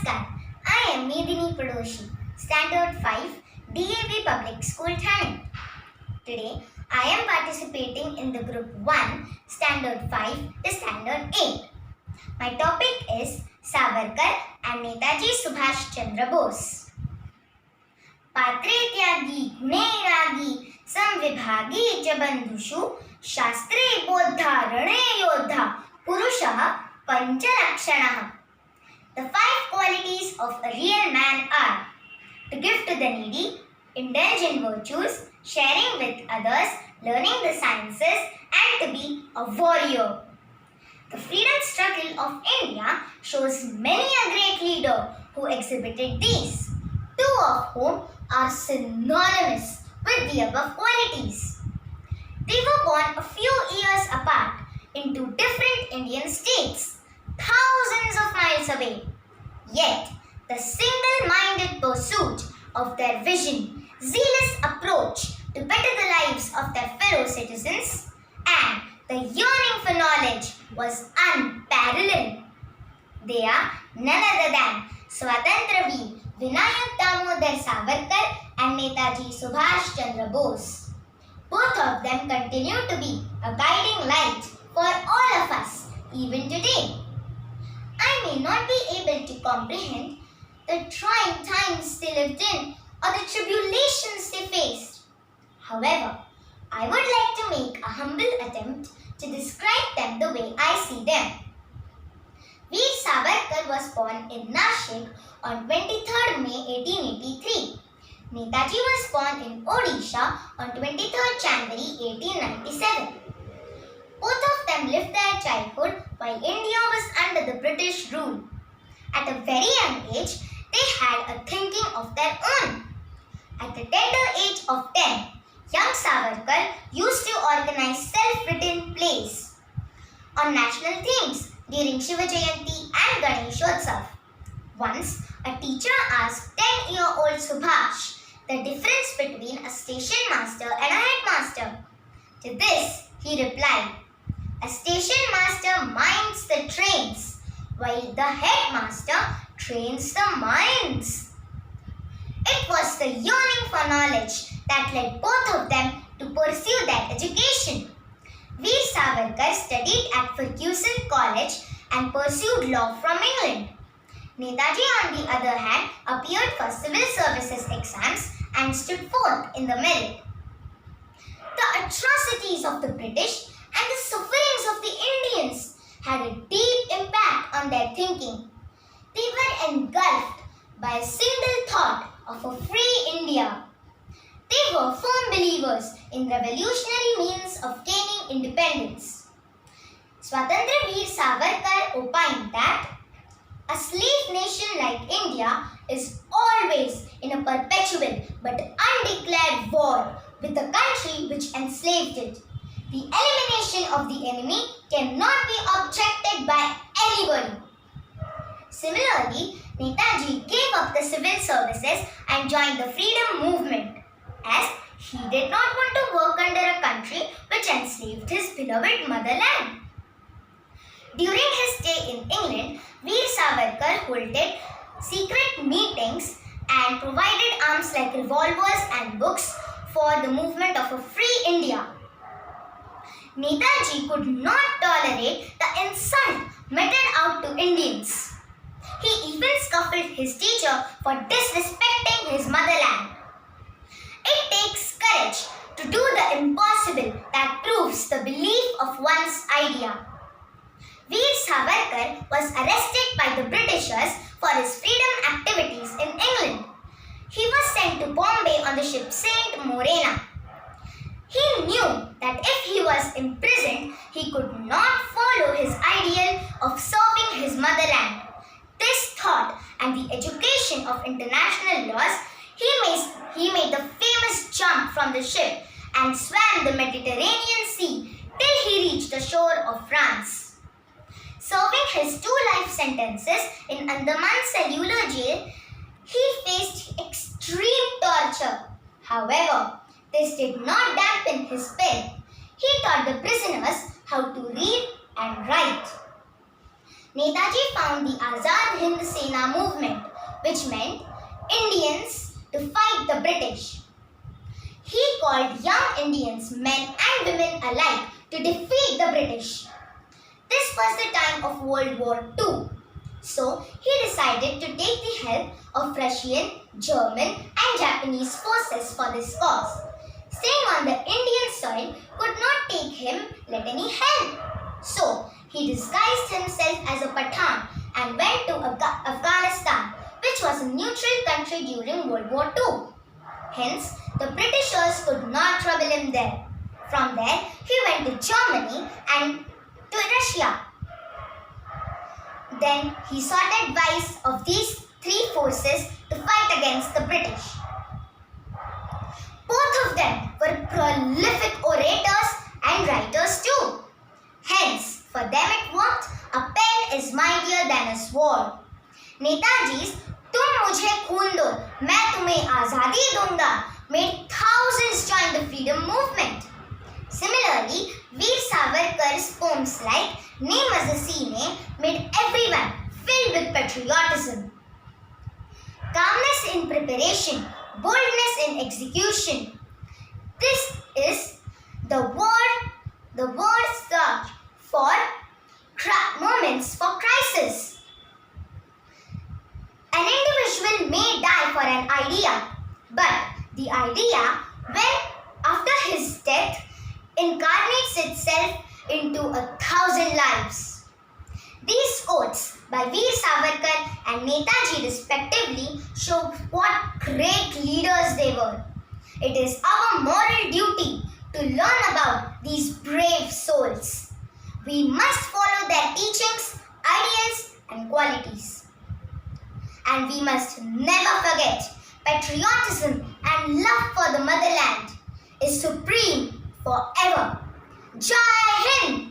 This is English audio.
Namaskar, I am Medini Padoshi, Standard 5, DAV Public School, Thane. Today, I am participating in the Group 1, Standard 5 to Standard 8. My topic is Savarkar and Netaji Subhash Chandra Bose. पात्रे त्यागी गुणे रागी संविभागी च बंधुषु शास्त्रे बोद्धा रणे योद्धा पुरुषः पंचलक्षणः. The 5 qualities of a real man are to give to the needy, indulge in virtues, sharing with others, learning the sciences, and to be a warrior. The freedom struggle of India shows many a great leader who exhibited these, 2 of whom are synonymous with the above qualities. They were born a few years apart in 2 different Indian states, thousands of miles away. Yet, the single-minded pursuit of their vision, zealous approach to better the lives of their fellow citizens, and the yearning for knowledge was unparalleled. They are none other than Swatantra Veer Vinayak Damodar Savarkar and Netaji Subhash Chandra Bose. Both of them continue to be a guiding light for all of us, even today. I may not be able to comprehend the trying times they lived in or the tribulations they faced. However, I would like to make a humble attempt to describe them the way I see them. Veer Savarkar was born in Nashik on 23rd May 1883. Netaji was born in Odisha on 23rd January 1897. Both of them lived their childhood while India was under the British rule. At a very young age, they had a thinking of their own. At the tender age of 10, young Savarkar used to organize self-written plays on national themes during Shiva Jayanti and Ganeshotsav. Once, a teacher asked 10-year-old Subhash the difference between a station master and a headmaster. To this, he replied, "A station master minds the trains, while the headmaster trains the minds." It was the yearning for knowledge that led both of them to pursue their education. Veer Savarkar studied at Ferguson College and pursued law from England. Netaji, on the other hand, appeared for civil services exams and stood fourth in the merit. The atrocities of the British and the sufferings of the Indians had a deep impact on their thinking. They were engulfed by a single thought of a free India. They were firm believers in revolutionary means of gaining independence. Swatantra Veer Savarkar opined that a slave nation like India is always in a perpetual but undeclared war with the country which enslaved it. The elimination of the enemy cannot be objected by anybody. Similarly, Netaji gave up the civil services and joined the freedom movement, as he did not want to work under a country which enslaved his beloved motherland. During his stay in England, Veer Savarkar held secret meetings and provided arms like revolvers and books for the movement of a free India. Netaji could not tolerate the insult meted out to Indians. He even scoffed his teacher for disrespecting his motherland. It takes courage to do the impossible that proves the belief of one's idea. Veer Savarkar was arrested by the Britishers for his freedom activities in England. He was sent to Bombay on the ship Saint Morena. He knew that if he was imprisoned, he could not follow his ideal of serving his motherland. This thought and the education of international laws, he made the famous jump from the ship and swam the Mediterranean Sea till he reached the shore of France. Serving his 2 life sentences in Andaman Cellular Jail, he faced extreme torture. However, this did not dampen his spirit. He taught the prisoners how to read and write. Netaji found the Azad Hind Sena movement, which meant Indians to fight the British. He called young Indians, men and women alike, to defeat the British. This was the time of World War II. So he decided to take the help of Russian, German and Japanese forces for this cause. Staying on the Indian soil could not take him any help. So he disguised himself as a Pathan and went to Afghanistan, which was a neutral country during World War II. Hence, the Britishers could not trouble him there. From there, he went to Germany and to Russia. Then he sought advice of these three forces to fight against the British. Both of them were prolific orators and writers too. Hence, for them it worked, a pen is mightier than a sword. Netaji's "Tum mujhe khoon do, main tumhe azadi dunga" made thousands join the freedom movement. Similarly, Veer Savarkar's poems like "Name as a Sine" made everyone filled with patriotism. Calmness in preparation, boldness in execution. This is the word search for moments for crisis. An individual may die for an idea, but the idea, when after his death, incarnates itself into 1,000 lives. These quotes by Veer Savarkar and Netaji respectively show what great leaders they were. It is our moral duty to learn about these brave souls. We must follow their teachings, ideals and qualities. And we must never forget, patriotism and love for the motherland is supreme forever. Jai Hind!